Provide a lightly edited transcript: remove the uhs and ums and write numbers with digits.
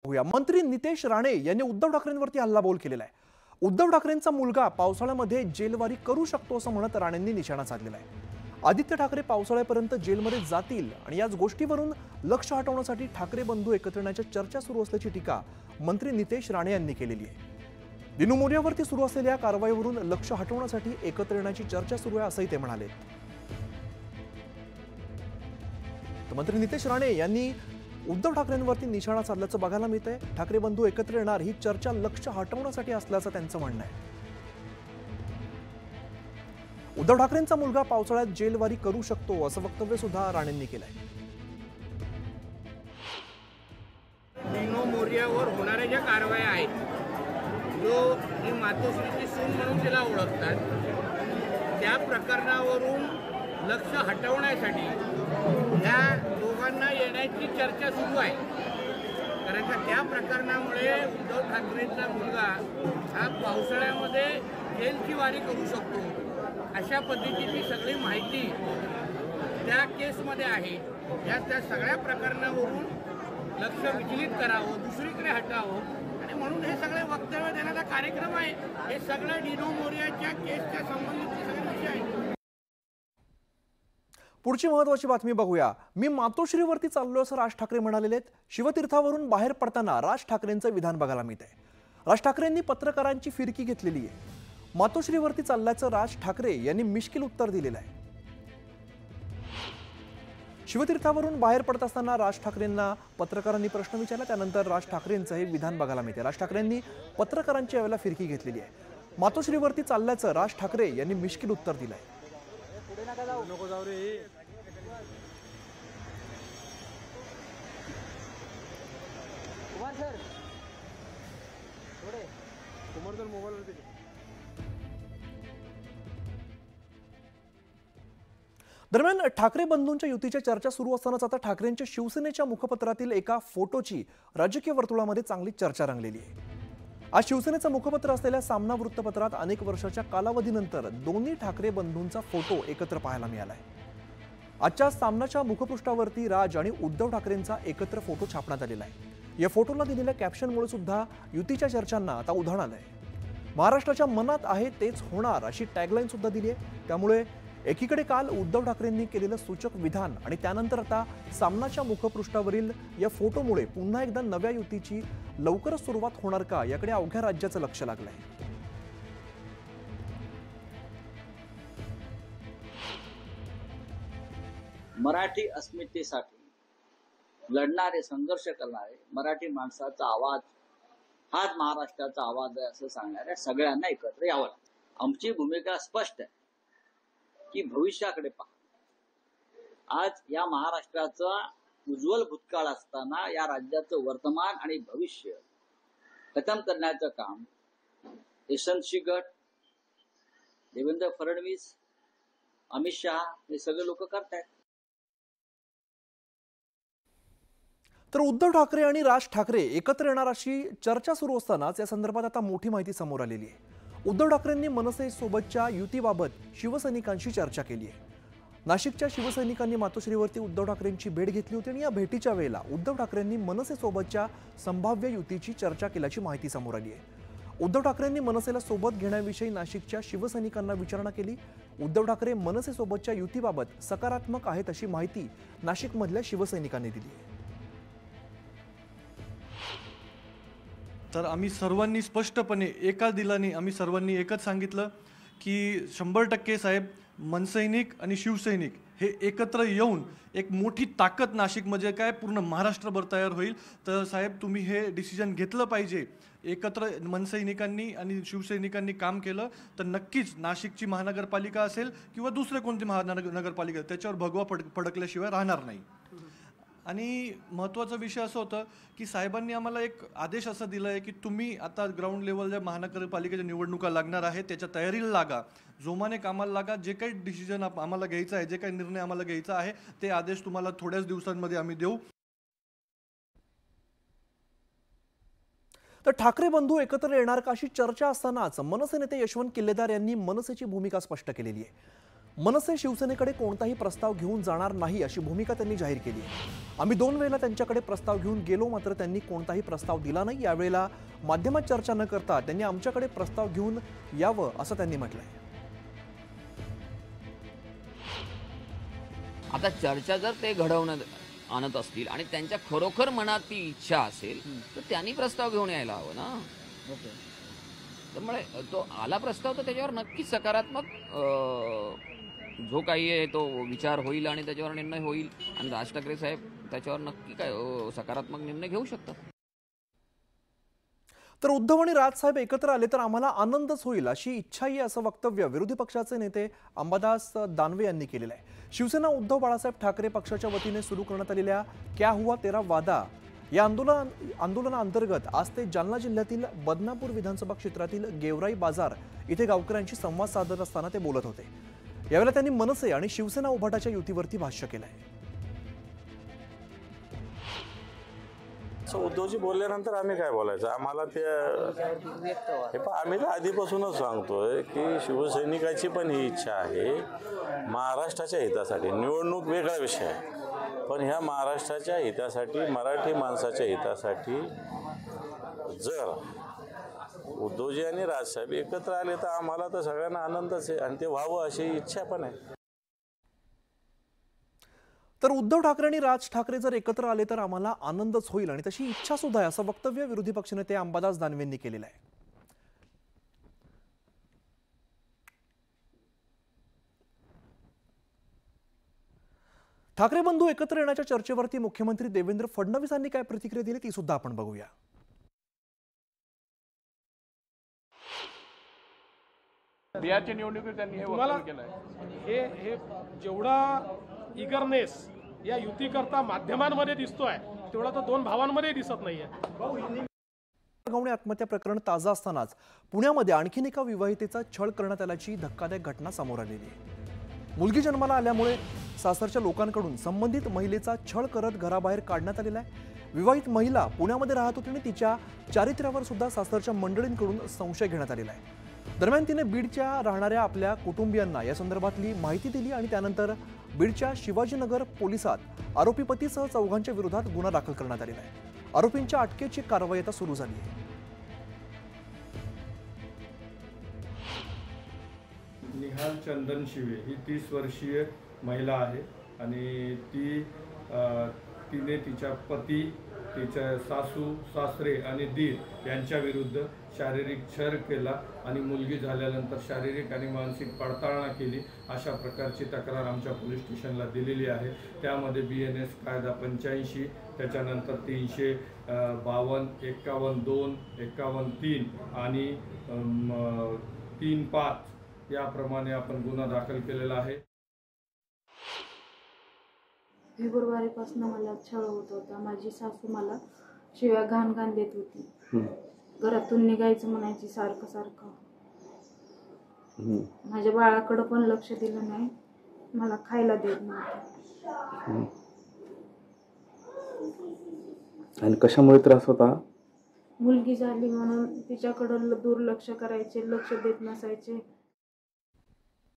मंत्री नितेश राणे यांनी उद्धव ठाकरेंवरती हल्लाबोल केलेला आहे। उद्धव ठाकरेंचा मुलगा पावसाळ्यामध्ये जेलवारी करू शकतो असं म्हणत राणेंनी निशाणा साधलेला आहे। आदित्य ठाकरे पावसाळ्यापर्यंत जेलमध्ये जातील आणि याच गोष्टीवरून लक्ष हटवण्यासाठी ठाकरे बंधू एकत्र येण्याच्या चर्चा सुरू असल्याची टीका मंत्री नितेश राणे यांनी केलेली आहे। दिनू मोर्यावरती सुरू असलेल्या कारवाईवरून लक्ष हटवण्यासाठी एकत्र येण्याची चर्चा सुरू आहे असंही ते म्हणाले। मंत्री नितेश राणे यांनी उद्धव ठाकरेंवरती निशाणा साधल्याचं बघायला मिळतंय। ठाकरे बंधू एकत्र येणार ही चर्चा लक्ष हटवण्यासाठी असल्याचं त्यांचं म्हणणं आहे। उद्धव ठाकरेंचा मुलगा पावसाळ्यात जेलवारी करू शकतो असं वक्तव्य सुद्धा राणेंनी केलंय। दिनू मोर्यावर होणाऱ्या ज्या कारवाया आहेत, जो ही मातोश्रीची सून म्हणून तिला ओळखतात, त्या प्रकरणावरून लक्ष हटवण्यासाठी ह्या दोघांना येण्याची चर्चा सुरू आहे। कारण का त्या प्रकरणामुळे उद्धव ठाकरेंचा मुलगा हा पावसाळ्यामध्ये जेलची वारी करू शकतो अशा पद्धतीची सगळी माहिती त्या केसमध्ये आहे। त्या सगळ्या प्रकरणावरून लक्ष विचलित करावं, दुसरीकडे हटावं आणि म्हणून हे सगळे वक्तव्य देण्याचा कार्यक्रम आहे। हे सगळं दिनू मोर्याच्या केसच्या संबंधित सगळे विषय आहेत। पुढची महत्त्वाची बातमी बघूया। मी मातोश्रीवरती चाललो असं राज ठाकरे म्हणालेले आहेत। शिवतीर्थावरून बाहेर पडताना राज ठाकरेंचं विधान बघायला मिळतंय। राज ठाकरेंनी पत्रकारांची फिरकी घेतलेली आहे। मातोश्रीवरती चालल्याचं राज ठाकरे यांनी मिश्किल उत्तर दिलेलं आहे। शिवतीर्थावरून बाहेर पडत असताना राज ठाकरेंना पत्रकारांनी प्रश्न विचारला, त्यानंतर राज ठाकरेंचं हे विधान बघायला मिळते। राज ठाकरेंनी पत्रकारांची यावेळेला फिरकी घेतलेली आहे। मातोश्रीवरती चालल्याचं राज ठाकरे यांनी मिश्किल उत्तर दिलंय। नको जाऊ रे। कुमार सर थोडे कुमार सर मोबाईल दरम्यान ठाकरे बंधूंच्या युतीच्या चर्चा सुरू असतानाच आता ठाकरेंच्या शिवसेनेच्या मुखपत्रातील एका फोटोची राजकीय वर्तुळामध्ये चांगली चर्चा रंगलेली आहे। आज शिवसेनेचं मुखपत्र असलेल्या सामना वृत्तपत्रात अनेक वर्षाच्या कालावधीनंतर दोन्ही ठाकरे बंधूंचा फोटो एकत्र पाहायला मिळालाय। आजच्या सामनाच्या मुखपृष्ठावरती राज आणि उद्धव ठाकरेंचा एकत्र फोटो छापण्यात आलेला आहे। या फोटोला दिलेल्या कॅप्शनमुळे सुद्धा युतीच्या चर्चांना आता उधाण आलंय। महाराष्ट्राच्या मनात आहे तेच होणार अशी टॅगलाईन सुद्धा दिली आहे। त्यामुळे एकीकडे काल उद्धव ठाकरेंनी केलेलं सूचक विधान आणि त्यानंतर आता सामनाच्या मुखपृष्ठावरील या फोटोमुळे पुन्हा एकदा नव्या युतीची लवकरच सुरुवात होणार का याकडे अवघ्या राज्याचं लक्ष लागलंय। मराठी अस्मितेसाठी लढणारे, संघर्ष करणारे मराठी माणसाचा आवाज हाच महाराष्ट्राचा आवाज आहे असं सांगणाऱ्या सगळ्यांना एकत्र यावं। आमची भूमिका स्पष्ट आहे की भविष्याकडे पहा। आज या महाराष्ट्राचा उज्ज्वल भूतकाळ असताना या राज्याचं वर्तमान आणि भविष्य खतम करण्याचं काम यशवंत गट, देवेंद्र फडणवीस, अमित शहा हे सगळे लोक करतायत। तर उद्धव ठाकरे आणि राज ठाकरे एकत्र येणार अशी चर्चा सुरू असतानाच या संदर्भात आता मोठी माहिती समोर आलेली आहे। उद्धव ठाकरेंनी मनसेसोबतच्या युतीबाबत शिवसैनिकांशी चर्चा केली आहे। नाशिकच्या शिवसैनिकांनी मातोश्रीवरती उद्धव ठाकरेंची भेट घेतली होती आणि या भेटीच्या वेळेला उद्धव ठाकरेंनी मनसेसोबतच्या संभाव्य युतीची चर्चा केल्याची माहिती समोर आली आहे। उद्धव ठाकरेंनी मनसेला सोबत घेण्याविषयी नाशिकच्या शिवसैनिकांना विचारणा केली। उद्धव ठाकरे मनसेसोबतच्या युतीबाबत सकारात्मक आहेत अशी माहिती नाशिकमधल्या शिवसैनिकांनी दिली आहे। तर आम्ही सर्वांनी स्पष्टपणे एका दिलाने आम्ही सर्वांनी एकच सांगितलं की 100% साहेब मनसैनिक आणि शिवसैनिक हे एकत्र येऊन एक मोठी ताकद नाशिकमध्ये काय पूर्ण महाराष्ट्रभर तयार होईल। तर साहेब तुम्ही हे डिसिजन घेतलं पाहिजे। एकत्र मनसैनिकांनी आणि शिवसैनिकांनी काम केलं तर नक्कीच नाशिकची महानगरपालिका असेल किंवा दुसरे कोणती महानगरपालिका त्याच्यावर भगवा फडकल्याशिवाय राहणार नाही। आणि महत्त्वाचा विषय असं होतं की साहेबांनी आम्हाला एक आदेश असा दिला आहे की तुम्ही आता ग्राउंड लेवलच्या महानगरपालिकेच्या निवडणुका लागणार आहे, त्याच्या तयारीला लागा, जोमाने कामाला लागा। जे काही डिसिजन आम्हाला घ्यायचं आहे, जे काही निर्णय आम्हाला घ्यायचा आहे ते आदेश तुम्हाला थोड्याच दिवसांमध्ये आम्ही देऊ। तर ठाकरे बंधू एकत्र येणार का अशी चर्चा असतानाच मनसे नेते यशवंत किल्लेदार यांनी मनसेची भूमिका स्पष्ट केलेली आहे। मनसे शिवसेनेकडे कोणताही प्रस्ताव घेऊन जाणार नाही अशी भूमिका त्यांनी जाहीर केली आहे. आम्ही 2 वेळेला त्यांच्याकडे प्रस्ताव घेऊन गेलो, मात्र त्यांनी कोणताही प्रस्ताव दिला नाही. यावेळेला माध्यमात चर्चा न करता त्यांनी आमच्याकडे प्रस्ताव घेऊन यावं असं त्यांनी म्हटलंय. आता चर्चा जर ते घडवण्यात आणत असतील आणि त्यांच्या खरोखर मनात ती इच्छा असेल तर त्यांनी प्रस्ताव घेऊन यायला हवं ना. त्यामुळे तो आला प्रस्ताव तर त्याच्यावर नक्कीच सकारात्मक जो काही आहे तो विचार होईल आणि त्याच्यावर निर्णय होईल आणि राज ठाकरे साहेब त्याच्यावर नक्की काय सकारात्मक निर्णय घेऊ शकतात. तर उद्धव आणि राजसाहेब एकत्र आले तर आम्हाला आनंदच होईल अशी इच्छाही असं वक्तव्य विरोधी पक्षाचे नेते अंबादास दानवे यांनी केलेलं आहे. शिवसेना उद्धव बाळासाहेब ठाकरे पक्षाच्या वतीने सुरू करण्यात आलेल्या क्या हुआ तेरा वादा या आंदोलनाअंतर्गत आज ते जालना जिल्ह्यातील बदनापूर विधानसभा क्षेत्रातील गेवराई बाजार इथे गावकऱ्यांशी संवाद साधत असताना ते बोलत होते. यावेळेला त्यांनी मनसे आणि शिवसेना उभाटाच्या युतीवरती भाष्य केलंय. उद्धवजी बोलल्यानंतर आम्ही काय बोलायचं, आम्हाला ते आम्ही तर आधीपासूनच सांगतोय की शिवसैनिकाची पण ही इच्छा आहे महाराष्ट्राच्या हितासाठी. निवडणूक वेगळा विषय आहे, पण ह्या महाराष्ट्राच्या हितासाठी, मराठी माणसाच्या हितासाठी जर उद्धवजी आणि राजसाहेब एकत्र आले तर आम्हाला तर सगळ्यांना आनंदच आहे आणि ते व्हावं अशी इच्छा पण आहे. तर उद्धव ठाकरे आणि राज ठाकरे जर एकत्र आले तर आम्हाला आनंदच होईल आणि तशी इच्छा सुद्धा आहे असं वक्तव्य विरोधी पक्षनेते अंबादास दानवेंनी केलेलं आहे. ठाकरे बंधू एकत्र येण्याच्या चर्चेवरती मुख्यमंत्री देवेंद्र फडणवीस यांनी काय प्रतिक्रिया दिली ती सुद्धा आपण बघूया. बिहारच्या निवडणुकीत त्यांनी हे तुम्हाला वक्तव्य केलंय. हे जेवढा इगरनेस या युतीकरता माध्यमांमध्ये दिसतोय तेवढा तर 2 भावांमध्ये दिसत नाहीये. गवणे आत्महत्या प्रकरण ताजं असतानाच पुण्यामध्ये आणखीन एका विवाहितेचा छळ करण्यात आल्याची धक्कादायक घटना समोर आलेली आहे. मुलगी जन्माला आल्यामुळे सासरच्या लोकांकडून संबंधित महिलेचा छळ करत घराबाहेर काढण्यात आलेला आहे. विवाहित महिला पुण्यामध्ये राहत होती आणि तिच्या चारित्र्यावर सुद्धा सासरच्या मंडळींकडून संशय घेण्यात आलेला आहे. दरम्यान तिने बीडच्या राहणाऱ्या आपल्या कुटुंबियांना या संदर्भातली माहिती दिली आणि त्यानंतर बीडच्या शिवाजीनगर पोलिसात आरोपी पतीसह 4 विरोधात गुन्हा दाखल करण्यात आलेला आहे. आरोपींच्या अटकेची कारवाई आता सुरू झाली आहे. निहाल चंदन शिवे ही 30 वर्षीय महिला आहे आणि तिने तिच्या पती, तिच्या सासू, सासरे आणि दीर यांच्या विरुद्ध शारीरिक छळ केला आणि मुलगी झाल्यानंतर शारीरिक आणि मानसिक पडताळणा केली अशा प्रकारची तक्रार आमच्या पोलीस स्टेशनला दिलेली आहे. त्यामध्ये BNS कायदा 85, त्याच्यानंतर 352, 51(2), 51(3) आणि 3(5) याप्रमाणे आपण गुन्हा दाखल केलेला आहे. फेब्रुवारीपासून मला छळ होत होता. माझी सासू मला शिव्या घाण देत होती. घरातून निघायचं म्हणायची सारखं सारखं. माझ्या बाळाकडे पण लक्ष दिलं नाही, मला खायला देत नव्हते. आणि कशामुळे त्रास होता? मुलगी झाली म्हणून तिच्याकडे दुर्लक्ष करायचे, लक्ष देत नसायचे.